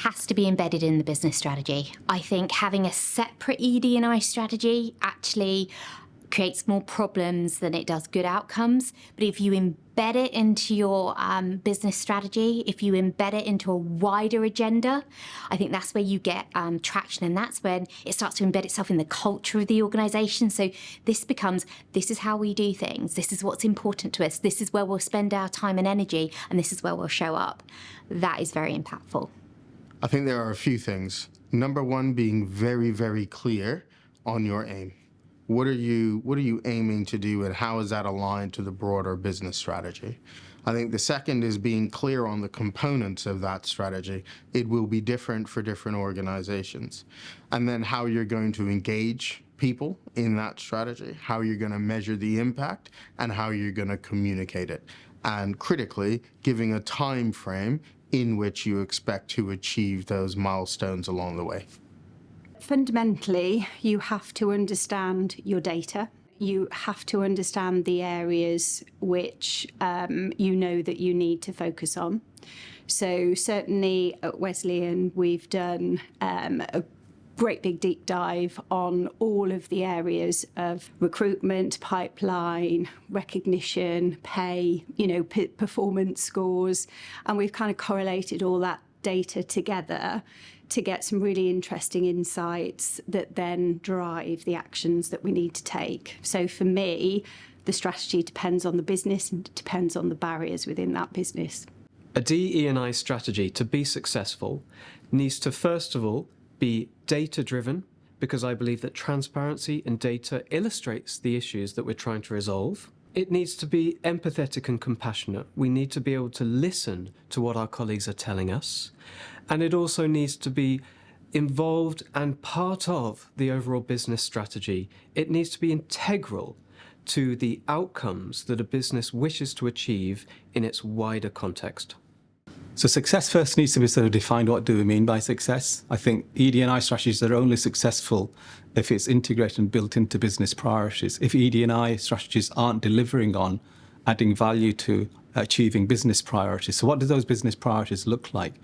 has to be embedded in the business strategy. I think having a separate ED&I strategy actually creates more problems than it does good outcomes. But if you embed it into your business strategy, if you embed it into a wider agenda, I think that's where you get traction, and that's when it starts to embed itself in the culture of the organisation. So this becomes, this is how we do things, this is what's important to us, this is where we'll spend our time and energy, and this is where we'll show up. That is very impactful. I think there are a few things. Number one, being very, very clear on your aim. What are you aiming to do, and how is that aligned to the broader business strategy? I think the second is being clear on the components of that strategy. It will be different for different organizations. And then how you're going to engage people in that strategy, how you're going to measure the impact, and how you're going to communicate it. And critically, giving a time frame in which you expect to achieve those milestones along the way. Fundamentally, you have to understand your data. You have to understand the areas which you know that you need to focus on. So certainly at Wesleyan, we've done a great big deep dive on all of the areas of recruitment, pipeline, recognition, pay, performance scores, and we've kind of correlated all that data together to get some really interesting insights that then drive the actions that we need to take. So for me, the strategy depends on the business and it depends on the barriers within that business. A DE&I strategy, to be successful, needs to first of all be data-driven, because I believe that transparency in data illustrates the issues that we're trying to resolve. It needs to be empathetic and compassionate. We need to be able to listen to what our colleagues are telling us. And it also needs to be involved and part of the overall business strategy. It needs to be integral to the outcomes that a business wishes to achieve in its wider context. So success first needs to be sort of defined. What do we mean by success? I think ED&I strategies are only successful if it's integrated and built into business priorities. If ED&I strategies aren't delivering on adding value to achieving business priorities. So what do those business priorities look like?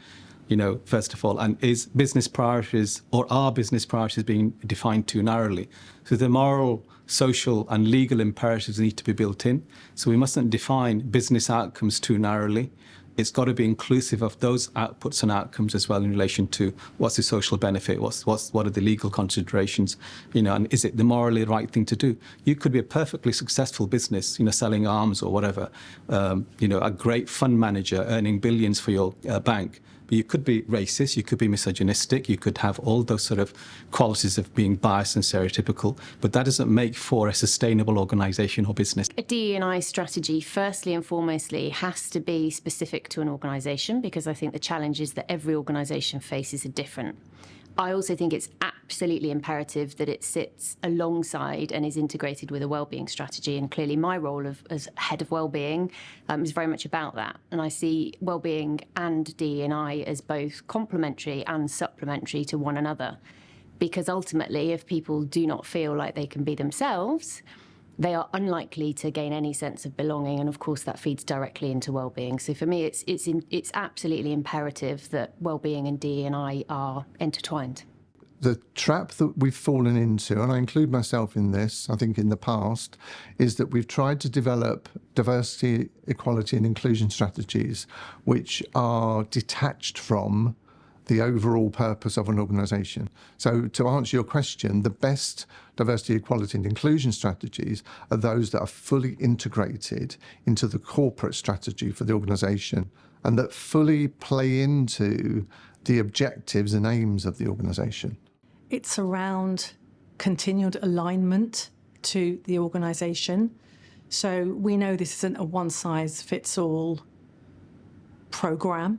First of all, and is business priorities or are business priorities being defined too narrowly? So the moral, social and legal imperatives need to be built in. So we mustn't define business outcomes too narrowly. It's got to be inclusive of those outputs and outcomes as well in relation to what's the social benefit, what are the legal considerations, and is it the morally right thing to do? You could be a perfectly successful business, selling arms or whatever, a great fund manager earning billions for your bank. But you could be racist, you could be misogynistic, you could have all those sort of qualities of being biased and stereotypical, but that doesn't make for a sustainable organisation or business. A DE&I strategy, firstly and foremostly, has to be specific to an organisation, because I think the challenges that every organisation faces are different. I also think it's absolutely imperative that it sits alongside and is integrated with a wellbeing strategy. And clearly my role as head of wellbeing is very much about that. And I see wellbeing and DE&I as both complementary and supplementary to one another. Because ultimately, if people do not feel like they can be themselves, they are unlikely to gain any sense of belonging, and of course that feeds directly into well-being. So for me, it's absolutely imperative that well-being and DE&I are intertwined. The trap that we've fallen into, and I include myself in this, I think in the past, is that we've tried to develop diversity, equality and inclusion strategies which are detached from the overall purpose of an organisation. So to answer your question, the best diversity, equality and inclusion strategies are those that are fully integrated into the corporate strategy for the organisation and that fully play into the objectives and aims of the organisation. It's around continued alignment to the organisation. So we know this isn't a one-size-fits-all programme.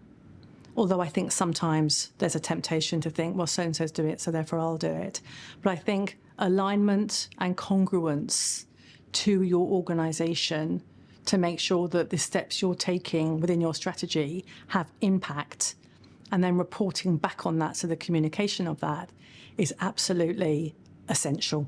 Although I think sometimes there's a temptation to think, well, so-and-so's doing it, so therefore I'll do it. But I think alignment and congruence to your organisation to make sure that the steps you're taking within your strategy have impact, and then reporting back on that, so the communication of that is absolutely essential.